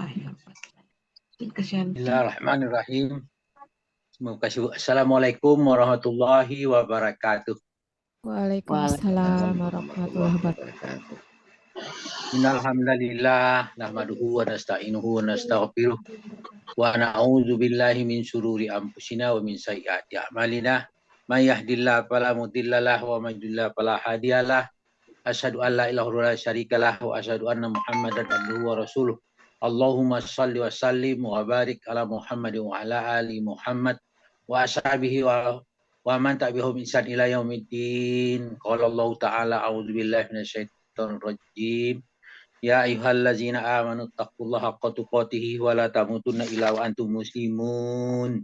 Bismillahirrahmanirrahim. Assalamualaikum warahmatullahi wabarakatuh. Waalaikumsalam warahmatullahi wabarakatuh. Innalhamdalillah nahmaduhu wa nasta'inuhu wa nastaghfiruh wa na'udzu billahi min syururi anfusina wa min sayyiati a'malina. May yahdihillahu fala mudhillalah wa may yudhlil fala hadiyalah. Asyhadu an la ilaha illallah syarikalah wa asyhadu anna Muhammadan abduhu wa rasuluh. Allahumma shalli wa sallim wa barik ala Muhammad wa ala ali Muhammad wa ashabihi wa man tabi'ahum ihsan ila yaumiddin. Qala Allah ta'ala a'udzu billahi minasyaitonir rajim. Ya ayyuhallazina amanu taqullaha haqqa tuqatih wa la tamutunna illa wa antum muslimun.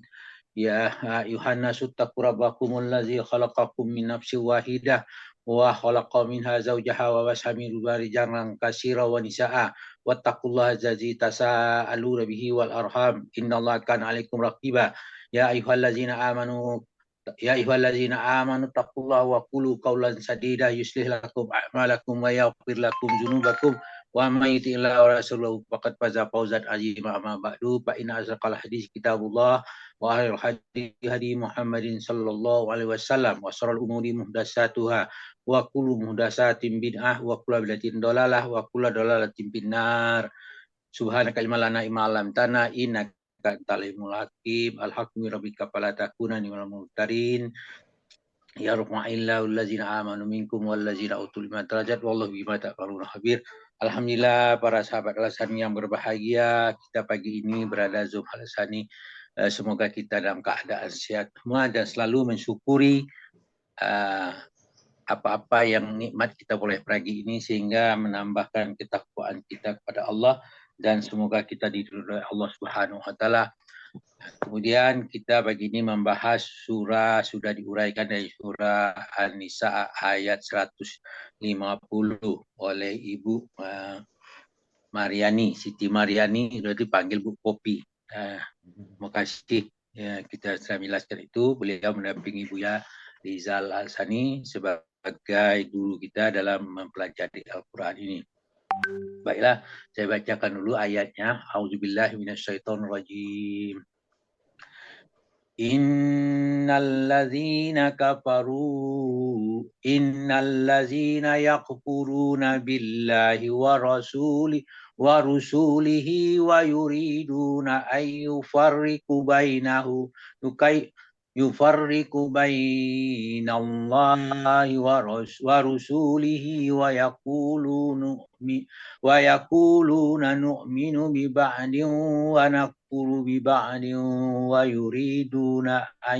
Ya ayyuhan nasu taqu rabbakumul ladzi khalaqakum min nafsin wahidah wa khalaqa minha zawjaha wa basa minhuma rijalan katsiran wa nisaa wattaqullaha allazi tasaaluna bihi wal arham innallaha kana 'alaikum raqiba. Ya ayyuhallazina amanu taqullaha wa qulu qawlan sadida yuslih lakum a'malakum wa yaghfir lakum dzunubakum wa may yuti'illaha wa rasulahu faqad faza fawzan 'azima. Amma ba'du fa inna asdaqal hadits kitabullah wa khairul hadi Muhammadin sallallahu alaihi wasallam wa sharral umuri muhdatsatuha wa kullu muhdatsatin bid'ah wa kullu bid'atin dhalalah wa kullu dhalalatin finnar. Subhanaka ilma lana illa 'allamtana innaka antal alimul hakim. Alhamdu rabbika fala takuna minal mumtarin. Ya rahma'illahu allazina amanu minkum wallazina utul ilma darajat wallahu bima ta'maluna khabir. Alhamdulillah para sahabat Al-Hassani yang berbahagia, kita pagi ini berada Zoom Al-Hassani. Semoga kita dalam keadaan sehat semua dan selalu mensyukuri apa-apa yang nikmat kita boleh pagi ini sehingga menambahkan ketakwaan kita kepada Allah dan semoga kita diridhoi Allah Subhanahu wa taala. Kemudian kita pagi ini membahas surah sudah diuraikan dari surah An-Nisa ayat 150 oleh Ibu Mariani, Siti Mariani, sudah dipanggil Bu Popi. Terima kasih ya, kita sudah menjelaskan itu. Beliau mendampingi Buya Rizal Al-Hassani sebagai guru kita dalam mempelajari Al-Quran ini. Baiklah, saya bacakan dulu ayatnya. A'udzubillahi minasyaitonirrajim. Innallazina yakfuruna billahi wa rusulihi wa yuriduna ayyufarriqu bainallahi wa rusulihi wa yaquluna nu'minu bi ba'din wa nakfuru bi ba'din wa yuriduna an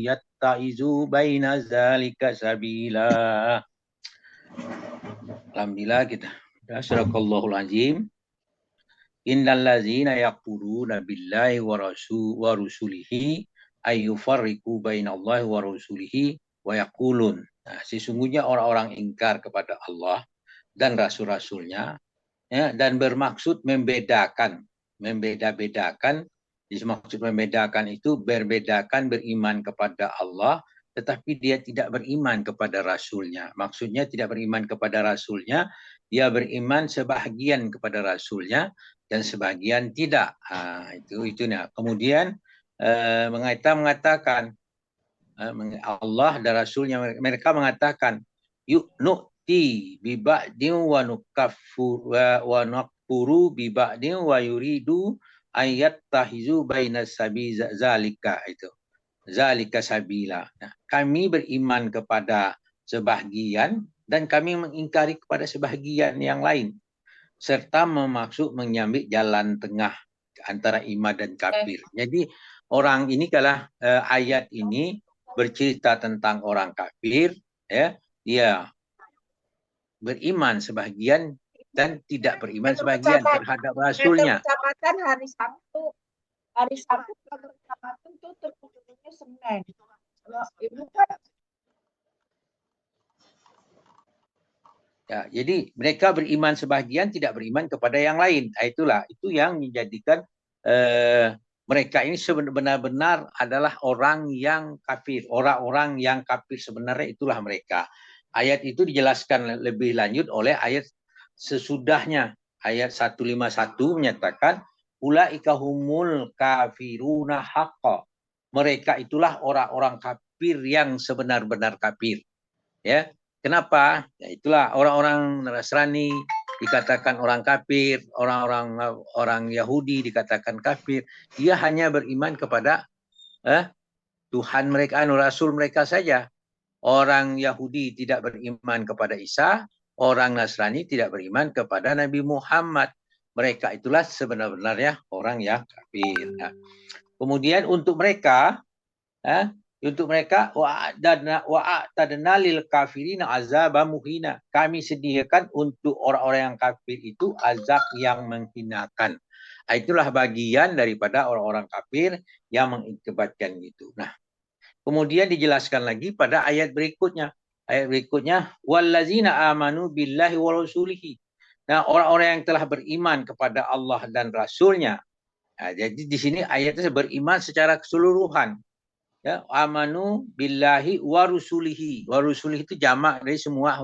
yatta'izu baina dzalika sabila. Alhamdulillah kita Sadaqallahul azim. Innal ladzina yaquluna billahi wa rusulihi ayyufarriqu bainallahi wa rusulihi wa yaqulun. Nah, sesungguhnya orang-orang ingkar kepada Allah dan rasul-rasulnya ya, dan bermaksud membeda-bedakan. Maksud membedakan itu berbedakan beriman kepada Allah tetapi dia tidak beriman kepada rasulnya. Maksudnya tidak beriman kepada rasulnya, dia beriman sebahagian kepada rasulnya dan sebahagian tidak. Itu nah. Kemudian mereka mengatakan Allah dan rasulnya, mereka mengatakan nu'ti bi ba'din wa nakfuru bi ba'din wa yuridu ayat tahizu bainas sabi zalika sabila. Nah, kami beriman kepada sebahagian dan kami mengingkari kepada sebahagian yang lain serta memaksud menyambil jalan tengah antara iman dan kafir. Jadi orang ini kalah ayat ini bercerita tentang orang kafir, ya, dia beriman sebahagian dan tidak beriman sebahagian terhadap rasulnya. Kecamatan hari Sabtu kecamatan tutup ujungnya Senin. Ibu kan ya, jadi mereka beriman sebahagian, tidak beriman kepada yang lain. Itulah itu yang menjadikan mereka ini benar-benar adalah orang yang kafir. Orang-orang yang kafir sebenarnya itulah mereka. Ayat itu dijelaskan lebih lanjut oleh ayat sesudahnya. ayat 151 menyatakan ulaika humul kafiruna haqqa. Mereka itulah orang-orang kafir yang sebenar-benar kafir. Ya. Kenapa? Ya, itulah orang-orang Nasrani dikatakan orang kafir, orang Yahudi dikatakan kafir. Dia hanya beriman kepada Tuhan mereka, Rasul mereka saja. Orang Yahudi tidak beriman kepada Isa, orang Nasrani tidak beriman kepada Nabi Muhammad. Mereka itulah sebenarnya orang yang kafir. Nah, kemudian untuk mereka wa'atadna lil kafirina azaba muhina. Kami sediakan untuk orang-orang yang kafir itu azab yang menghinakan. Itulah bagian daripada orang-orang kafir yang mengakibatkan itu. Nah, kemudian dijelaskan lagi pada ayat berikutnya. Ayat berikutnya, wallazina amanu billahi wa rasulihi. Nah, orang-orang yang telah beriman kepada Allah dan Rasulnya. Nah, jadi di sini ayatnya beriman secara keseluruhan. Ya, amanu billahi wa rusulihi. Wa rusulihi itu jamak dari semua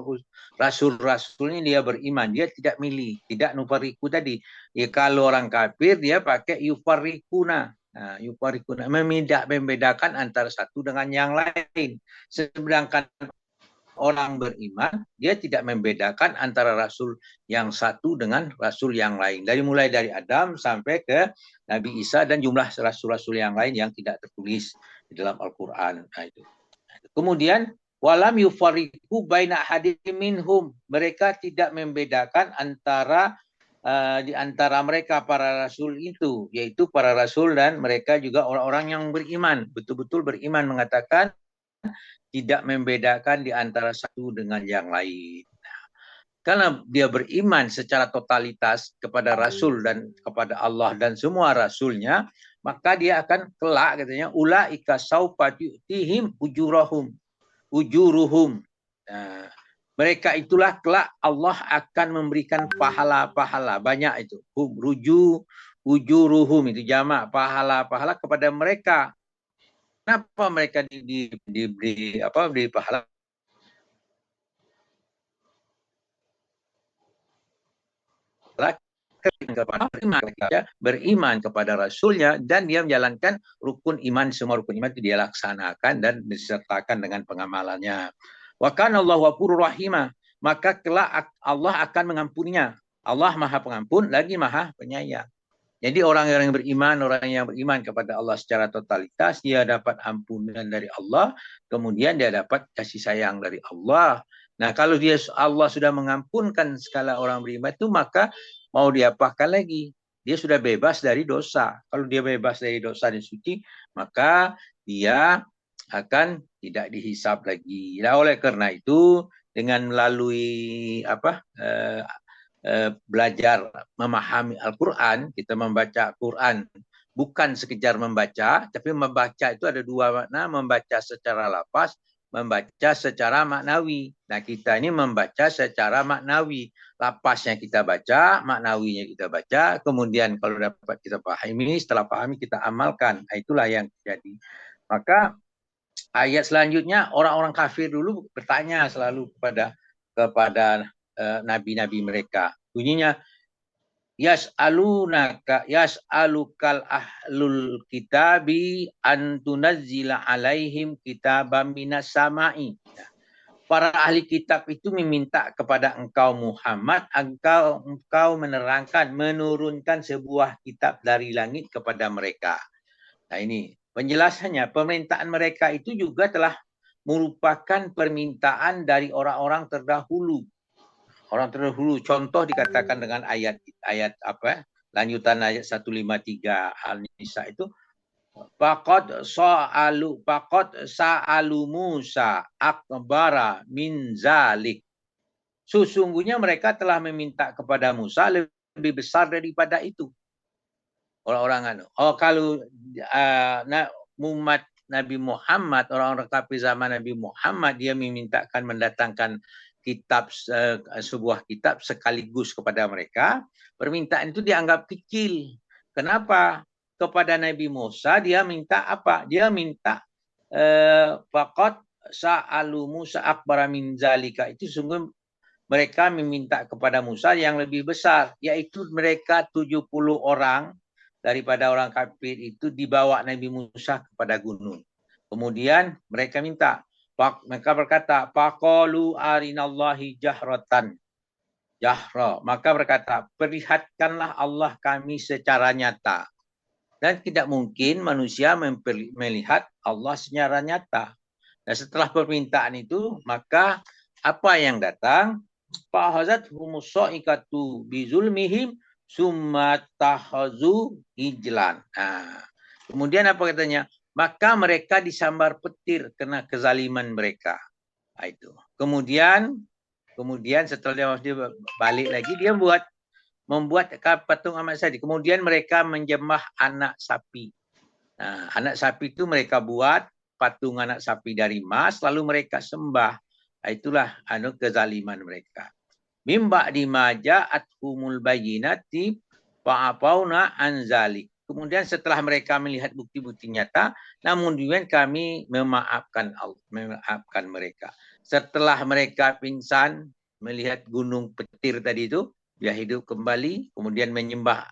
rasul-rasulnya dia beriman. Dia tidak milih, tidak nufariku tadi. Ya, kalau orang kafir dia pakai yufarikuna. Nah, yufarikuna membedakan antara satu dengan yang lain. Sedangkan orang beriman dia tidak membedakan antara rasul yang satu dengan rasul yang lain. Mulai dari Adam sampai ke Nabi Isa dan jumlah rasul-rasul yang lain yang tidak tertulis di dalam Al-Qur'an. Nah, itu. Kemudian walam yufariqu baina ahadin minhum. Mereka tidak membedakan antara di antara mereka para rasul itu, yaitu para rasul dan mereka juga orang-orang yang beriman, betul-betul beriman, mengatakan tidak membedakan di antara satu dengan yang lain. Karena dia beriman secara totalitas kepada Rasul dan kepada Allah dan semua Rasulnya, maka dia akan kelak katanya ulaika saufa yu'tihim ujuruhum. Nah, mereka itulah kelak Allah akan memberikan pahala-pahala banyak itu. Ujuruhum itu jamak pahala-pahala kepada mereka. Kenapa mereka diberi pahala? Beriman kepada Rasulnya dan dia menjalankan rukun iman, semua rukun iman itu dia laksanakan dan disertakan dengan pengamalannya. Wa kana Allahu ghafurur rahimah, maka kelak Allah akan mengampuninya. Allah Maha Pengampun lagi Maha Penyayang. Jadi orang yang beriman kepada Allah secara totalitas, dia dapat ampunan dari Allah, kemudian dia dapat kasih sayang dari Allah. Nah, kalau Allah sudah mengampunkan segala orang beriman itu, maka mau diapakan lagi? Dia sudah bebas dari dosa. Kalau dia bebas dari dosa dan suci, maka dia akan tidak dihisab lagi. Nah, oleh karena itu, dengan melalui belajar memahami Al-Quran, kita membaca Al-Quran bukan sekedar membaca, tapi membaca itu ada dua makna, membaca secara lafaz, membaca secara maknawi. Nah, kita ini membaca secara maknawi. Lafaznya kita baca, maknawinya kita baca, kemudian kalau dapat kita pahami, setelah pahami kita amalkan. Nah, itulah yang terjadi. Maka ayat selanjutnya, orang-orang kafir dulu bertanya selalu kepada nabi-nabi mereka. Bunyinya yas'alukal ahlul kitabi an tunazzila alaihim kitaban minas sama'i. Para ahli kitab itu meminta kepada engkau Muhammad, engkau menurunkan sebuah kitab dari langit kepada mereka. Nah, ini penjelasannya, permintaan mereka itu juga telah merupakan permintaan dari orang-orang terdahulu. Orang terdahulu, contoh dikatakan dengan ayat lanjutan ayat 153 Al-Nisa itu, faqad sa'alu Musa akbara min zalik. Sesungguhnya mereka telah meminta kepada Musa lebih besar daripada itu. Orang-orang kalau umat Nabi Muhammad, orang-orang kafir zaman Nabi Muhammad, dia memintakan mendatangkan kitab, sebuah kitab sekaligus kepada mereka, permintaan itu dianggap kecil. Kenapa? Kepada Nabi Musa dia minta apa? Dia minta faqad sa'alu Musa akbara min zalika, itu sungguh mereka meminta kepada Musa yang lebih besar, yaitu mereka 70 orang daripada orang kafir itu dibawa Nabi Musa kepada gunung. Kemudian mereka minta, mereka berkata, faqalu arinallahi jahratan. Jahra. Maka berkata, perlihatkanlah Allah kami secara nyata. Dan tidak mungkin manusia melihat Allah secara nyata. Dan setelah permintaan itu, maka apa yang datang? Fahazathumus sa'iqatu bizulmihim summa tahazu ijlan. Nah, kemudian apa katanya? Maka mereka disambar petir kena kezaliman mereka. Nah, itu. Kemudian setelah dia balik lagi, dia membuat patung amat tadi. Kemudian mereka menjemah anak sapi. Nah, anak sapi itu mereka buat patung anak sapi dari emas, lalu mereka sembah. Nah, itulah kezaliman mereka. Mimba dimaja'at humul bayyinati fa'afauna anzalik. Kemudian setelah mereka melihat bukti-bukti nyata, namun kemudian kami memaafkan mereka. Setelah mereka pingsan melihat gunung petir tadi itu, dia hidup kembali, kemudian menyembah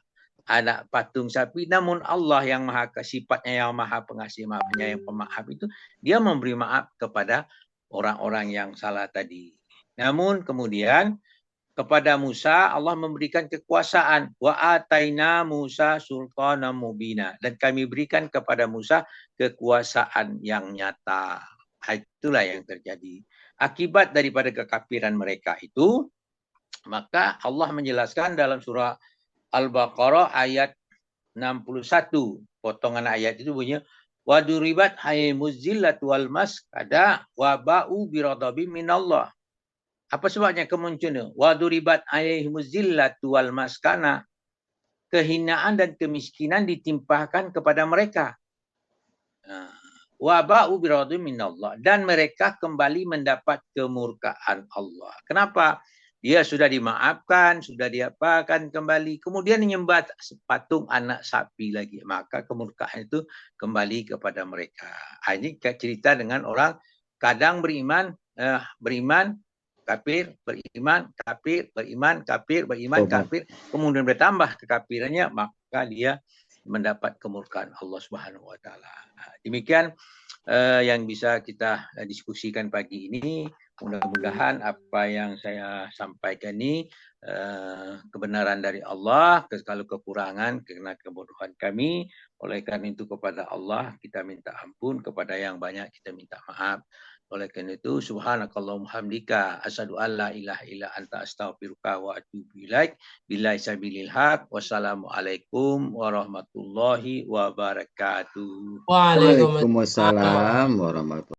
anak patung sapi. Namun Allah yang maha sifatnya yang maha pengasih, maha penyayang, pemaaf itu, dia memberi maaf kepada orang-orang yang salah tadi. Namun kemudian kepada Musa Allah memberikan kekuasaan, wa ataina Musa sultanan mubina, dan kami berikan kepada Musa kekuasaan yang nyata. Itulah yang terjadi akibat daripada kekafiran mereka itu. Maka Allah menjelaskan dalam surah Al-Baqarah ayat 61, potongan ayat itu bunyinya, wa duribat haymuz zillatu wal maskada wa ba'u biradabim minallah. Apa sebabnya kemunculan? Wa duribat alaihimuz zillatu wal maskana. Kehinaan dan kemiskinan ditimpahkan kepada mereka. Wa ba'u biradabim minallah, dan mereka kembali mendapat kemurkaan Allah. Kenapa? Dia sudah dimaafkan, sudah diapakan kembali, kemudian menyembah patung anak sapi lagi, maka kemurkaan itu kembali kepada mereka. Ini cerita dengan orang kadang beriman, kafir, beriman, kafir, beriman, kafir, beriman, kafir, kemudian bertambah kekafirannya, maka dia mendapat kemurkaan Allah Subhanahu wa taala. Demikian yang bisa kita diskusikan pagi ini. Mudah-mudahan apa yang saya sampaikan ini kebenaran dari Allah, kalau kekurangan karena kebodohan kami. Oleh karena itu kepada Allah kita minta ampun, kepada yang banyak kita minta maaf. Oleh karena itu subhanakallahumma hamdika asyhadu an la ilaha illa anta astaghfiruka wa atubu ilaik. Billahi sabilil haq. Wassalamualaikum warahmatullahi wabarakatuh. Waalaikumsalam warahmatullahi wabarakatuh.